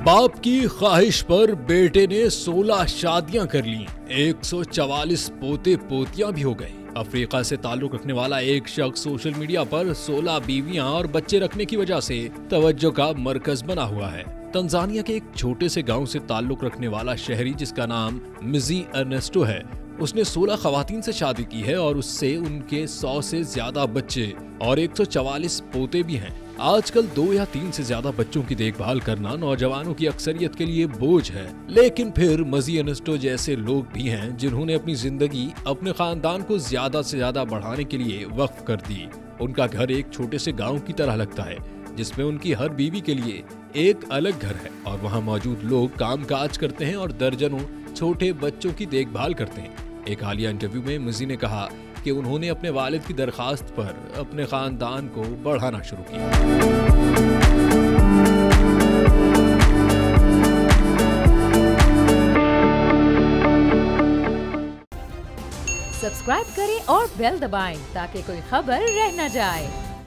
बाप की ख्वाहिश पर बेटे ने 16 शादियां कर ली, 144 पोते पोतियां भी हो गए। अफ्रीका से ताल्लुक रखने वाला एक शख्स सोशल मीडिया पर 16 बीवियां और बच्चे रखने की वजह से तवज्जो का मरकज बना हुआ है। तंजानिया के एक छोटे से गांव से ताल्लुक रखने वाला शहरी, जिसका नाम मिजी अर्नेस्टो है, उसने 16 खवातीन से शादी की है और उससे उनके 100 से ज्यादा बच्चे और 144 पोते भी हैं। आजकल 2 या 3 से ज्यादा बच्चों की देखभाल करना नौजवानों की अक्सरियत के लिए बोझ है, लेकिन फिर मिजी अर्नेस्टो जैसे लोग भी हैं जिन्होंने अपनी जिंदगी अपने खानदान को ज्यादा से ज्यादा बढ़ाने के लिए वक्फ कर दी। उनका घर एक छोटे से गाँव की तरह लगता है, जिसमें उनकी हर बीवी के लिए एक अलग घर है और वहाँ मौजूद लोग काम काज करते हैं और दर्जनों छोटे बच्चों की देखभाल करते हैं। एक हालिया इंटरव्यू में मिजी ने कहा कि उन्होंने अपने वालिद की दरखास्त पर अपने खानदान को बढ़ाना शुरू किया। सब्सक्राइब करें और बेल दबाएं ताकि कोई खबर रह न जाए।